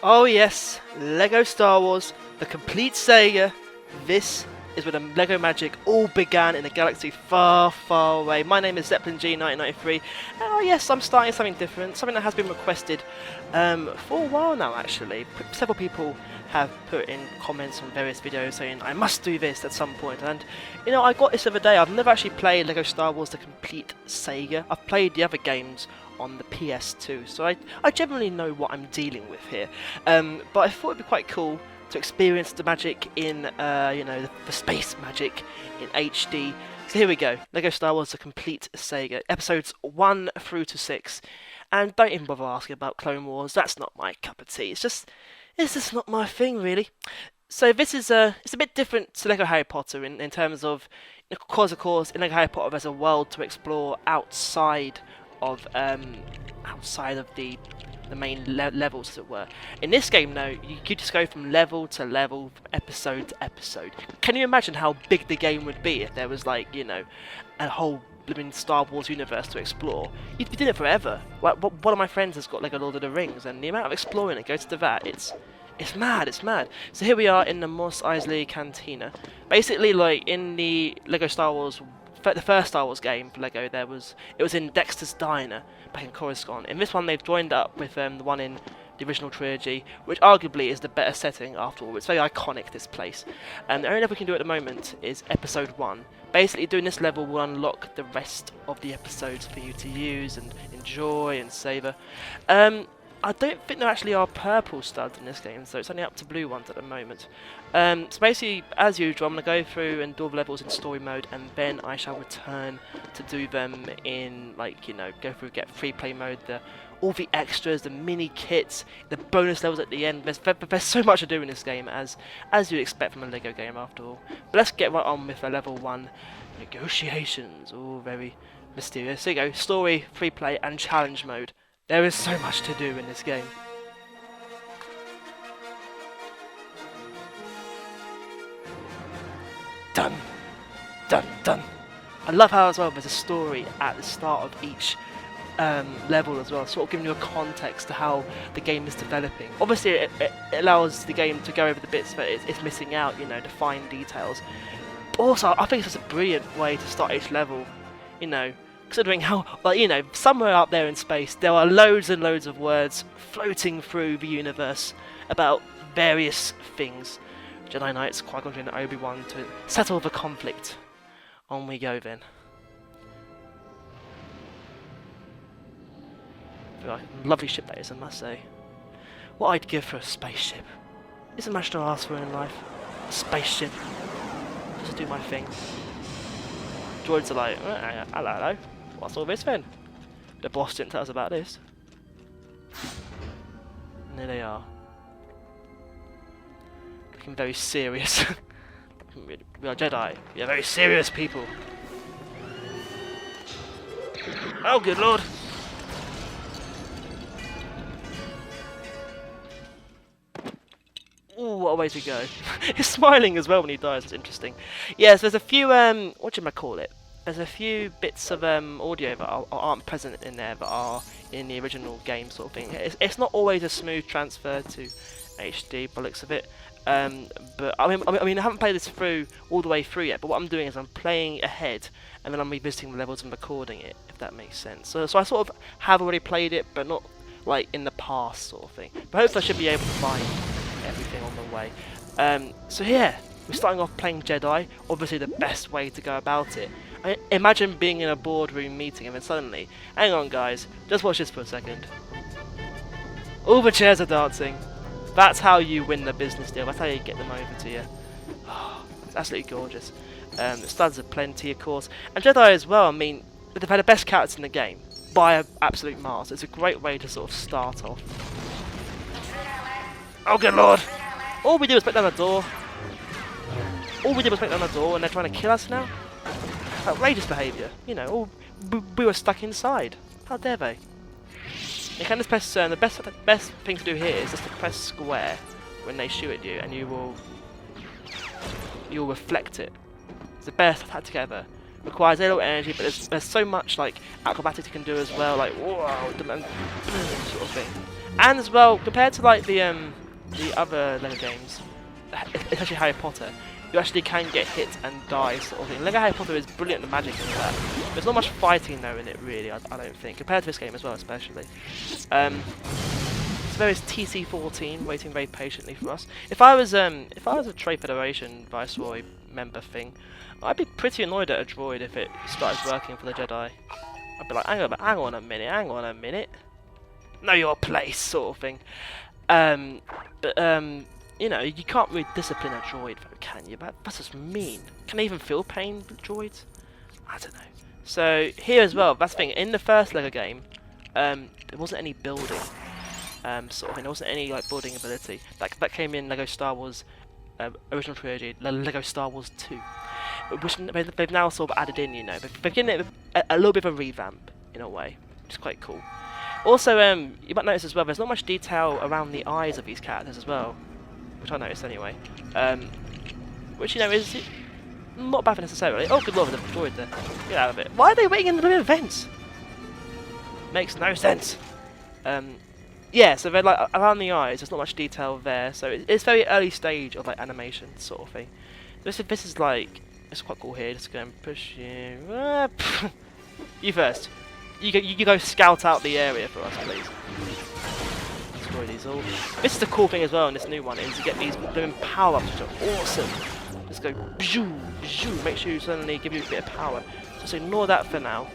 Oh yes, Lego Star Wars, the complete Saga. This is where the Lego magic all began in a galaxy far, far away. My name is Zeppelin G 1993, and oh yes, I'm starting something different, something that has been requested for a while now actually. Several people have put in comments on various videos saying I must do this at some point, and you know, I got this the other day. I've never actually played Lego Star Wars the complete Saga. I've played the other games on the PS2, so I generally know what I'm dealing with here. But I thought it'd be quite cool to experience the magic in, you know, the space magic in HD. So here we go, Lego Star Wars The Complete Saga, episodes 1 through to 6. And don't even bother asking about Clone Wars, that's not my cup of tea. It's just not my thing, really. So this is it's a bit different to Lego Harry Potter in terms of course, in Lego Harry Potter there's a world to explore outside of the main levels, as it were. In this game, though, you could just go from level to level, from episode to episode. Can you imagine how big the game would be if there was, like, you know, a whole living Star Wars universe to explore? You'd be doing it forever. Like, one of my friends has got Lego Lord of the Rings, and the amount of exploring that goes to that, it's mad, it's mad. So here we are in the Mos Eisley Cantina. Basically, like, in the Lego Star Wars, the first Star Wars game for Lego, it was in Dexter's Diner back in Coruscant. In this one, they've joined up with the one in the original trilogy, which arguably is the better setting after all. It's very iconic, this place. And the only level we can do at the moment is episode 1. Basically, doing this level will unlock the rest of the episodes for you to use and enjoy and savour. I don't think there actually are purple studs in this game, so it's only up to blue ones at the moment. So basically, as usual, I'm going to go through and do all the levels in story mode, and then I shall return to do them in, like, you know, go through, get free play mode, all the extras, the mini kits, the bonus levels at the end. There's so much to do in this game, as you'd expect from a Lego game after all. But let's get right on with level 1, negotiations, all very mysterious. Here you go, story, free play, and challenge mode. There is so much to do in this game. Done! Done! Done! I love how as well there's a story at the start of each level as well, sort of giving you a context to how the game is developing. Obviously it allows the game to go over the bits that it's missing out, you know, the fine details. Also, I think it's just a brilliant way to start each level, you know, considering how, like, you know, somewhere out there in space there are loads and loads of words floating through the universe about various things. Jedi Knights, Qui-Gon and Obi-Wan to settle the conflict. On we go then. Lovely ship that is, I must say. What I'd give for a spaceship. Isn't much to ask for in life. A spaceship. Just to do my thing. Droids are like, hello. What's all this then? The boss didn't tell us about this. And there they are. Looking very serious. We are Jedi. We are very serious people. Oh, good lord! Ooh, what a way to go. He's smiling as well when he dies, it's interesting. Yes, there's a few, there's a few bits of audio that aren't present in there that are in the original game, sort of thing. It's not always a smooth transfer to HD, by the looks of it. But I mean, I haven't played this through all the way through yet. But what I'm doing is I'm playing ahead, and then I'm revisiting the levels and recording it, if that makes sense. So I sort of have already played it, but not like in the past, sort of thing. But hopefully I should be able to find everything on the way. So yeah, we're starting off playing Jedi. Obviously, the best way to go about it. I mean, imagine being in a boardroom meeting and then suddenly, hang on guys, just watch this for a second. All the chairs are dancing. That's how you win the business deal. That's how you get them over to you. Oh, it's absolutely gorgeous. The studs are plenty, of course. And Jedi as well, I mean, they've had the best characters in the game by an absolute miles. It's a great way to sort of start off. Oh, good lord! All we did was break down the door. All we did was break down the door, and they're trying to kill us now? Outrageous behaviour. You know, we were stuck inside. How dare they? You can just press, the best thing to do here is just to press square when they shoot at you, and you'll reflect it. It's the best tactic ever. Requires a little energy, but there's so much like acrobatics you can do as well, like whoa, sort of thing. And as well, compared to like the other Lego games, especially Harry Potter, you actually can get hit and die sort of thing. Lego Harry Potter is brilliant at magic and all that. There's not much fighting though in it really, I don't think, compared to this game as well especially. So there is TC-14 waiting very patiently for us. If I was a Trade Federation Viceroy member thing, I'd be pretty annoyed at a droid if it started working for the Jedi. I'd be like, hang on a minute. Know your place, sort of thing. You know, you can't really discipline a droid, though, can you? That's just mean. Can they even feel pain with droids? I don't know. So here as well, that's the thing. In the first Lego game, there wasn't any building, sort of thing. There wasn't any like building ability. That came in Lego Star Wars original trilogy, Lego Star Wars 2, which they've now sort of added in. You know, they've given it a little bit of a revamp in a way, which is quite cool. Also, you might notice as well, there's not much detail around the eyes of these characters as well, which I noticed anyway. Which, you know, is not bad necessarily. Oh, good lord, there's a droid there. Get out of it. Why are they waiting in the middle of vents? Makes no sense. Yeah, so they're like around the eyes. There's not much detail there, so it's very early stage of like animation sort of thing. This is like it's quite cool here. Just go and push you. You first. You go scout out the area for us, please. Destroy these all. This is the cool thing as well in this new one, is you get these blooming power-ups which are awesome. Just go bzoo, bzoo, make sure you suddenly give you a bit of power. Just ignore that for now.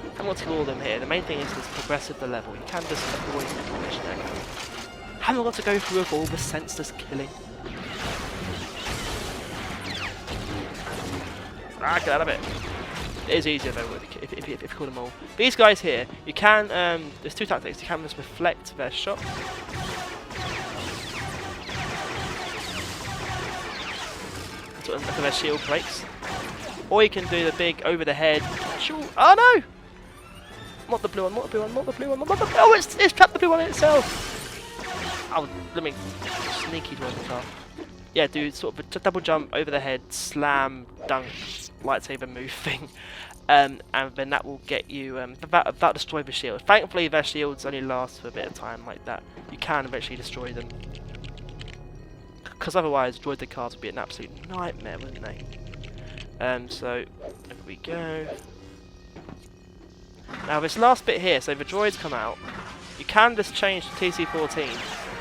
I haven't got to kill all of them here. The main thing is this progressive the level. You can just avoid it. Haven't got to go through with all the senseless killing. Ah, get out of it. It is easier though if you kill them all. These guys here, you can, there's two tactics. You can just reflect their shot. So their shield breaks. Or you can do the big over the head. Oh no! Not the blue one, not the blue one, not the blue one, not the blue one. Oh, it's trapped the blue one in itself! Oh, let me sneaky towards the car. Yeah, do sort of a double jump over the head, slam, dunk, lightsaber move thing. And then that will get you, that destroy the shield. Thankfully their shields only last for a bit of time like that. You can eventually destroy them. Because otherwise droid the cards would be an absolute nightmare, wouldn't they? So, there we go. Now this last bit here, so the droids come out, you can just change to TC-14,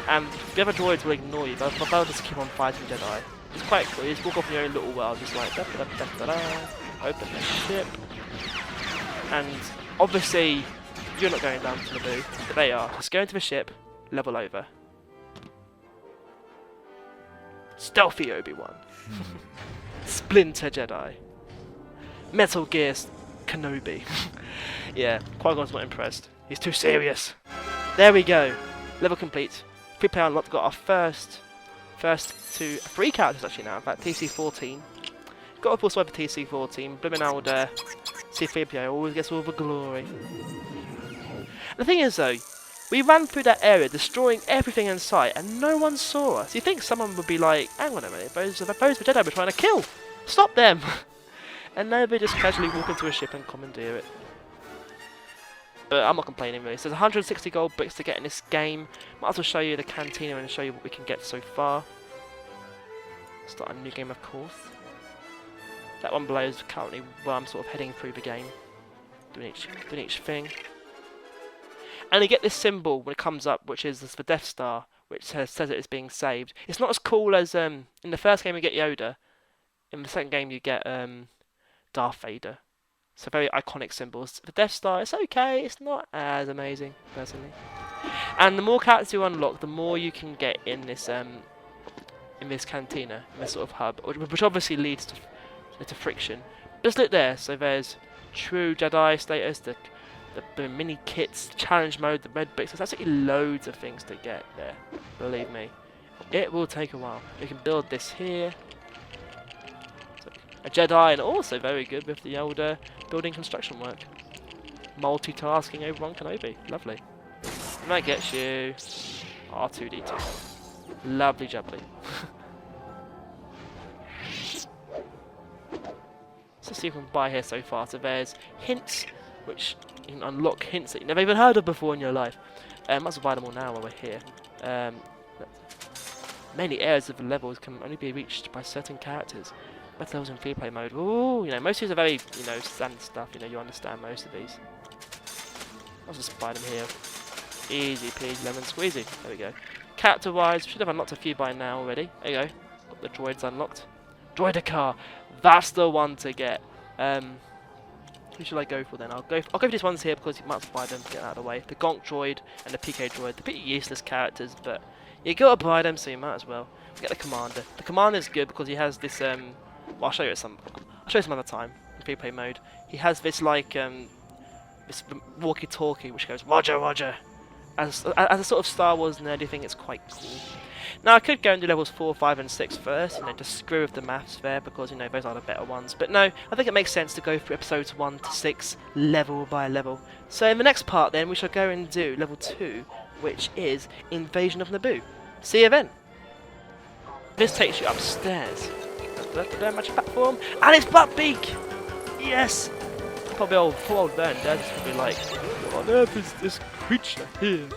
and the other droids will ignore you, but they'll just keep on fighting Jedi. It's quite cool, you just walk off in your own little world, just like da da da da da, open the ship, and obviously you're not going down to Naboo, but they are. Just go into the ship, level over. Stealthy Obi-Wan. Splinter Jedi. Metal Gear Kenobi. Yeah, Qui-Gon's not impressed. He's too serious. There we go. Level complete. Free player unlocked. Got our first 3 characters actually now. In fact, TC-14. Got a full swipe of TC-14. Bloomin' old C-3PO always gets all the glory. The thing is though, we ran through that area destroying everything in sight and no one saw us. You think someone would be like, hang on a minute, those the Jedi we're trying to kill. Stop them! And no, they just casually walk into a ship and commandeer it. But I'm not complaining really. So there's 160 gold bricks to get in this game. Might as well show you the cantina and show you what we can get so far. Start a new game of course. That one below is currently where I'm sort of heading through the game. Doing each thing. And you get this symbol when it comes up, which is the Death Star, which says it is being saved. It's not as cool as in the first game you get Yoda. In the second game you get Darth Vader. So very iconic symbols. The Death Star, it's okay, it's not as amazing, personally. And the more characters you unlock, the more you can get in this cantina, in this sort of hub, which obviously leads to friction. Just look there, so there's True Jedi status, the mini kits, challenge mode, the red bricks. There's absolutely loads of things to get there, believe me. It will take a while. We can build this here. A Jedi, and also very good with the older building construction work. Multitasking Obi-Wan Kenobi. Lovely. And that gets you R2-D2. Lovely jubbly. So see if we can buy here so far. So there's hints, which you can unlock hints that you've never even heard of before in your life. Might as well buy them all now while we're here. Many areas of the levels can only be reached by certain characters. Better levels in free play mode. Ooh, you know, most of these are very, you know, standard stuff. You know, you understand most of these. I'll just buy them here. Easy peasy lemon squeezy. There we go. Character-wise, should have unlocked a few by now already. There you go. Got the droids unlocked. Droidicar. That's the one to get. Who should I go for then? I'll go for these ones here because you might as well buy them to get out of the way. The Gonk droid and the PK droid. They're pretty useless characters, but you gotta buy them, so you might as well. Get the commander. The commander's good because he has this well, I'll show you some other time in free play mode. He has this like this walkie-talkie which goes Roger, Roger. As a sort of Star Wars nerdy thing, it's quite cool. Now I could go and do levels 4, 5 and 6 first, you know, just screw with the maths there because, you know, those are the better ones. But no, I think it makes sense to go through episodes 1 to 6 level by level. So in the next part then we shall go and do level 2, which is Invasion of Naboo. See you then. This takes you upstairs. The magic platform, and it's Buttbeak! Yes! Probably poor old Ben, Dad's probably like, what on earth is this creature here?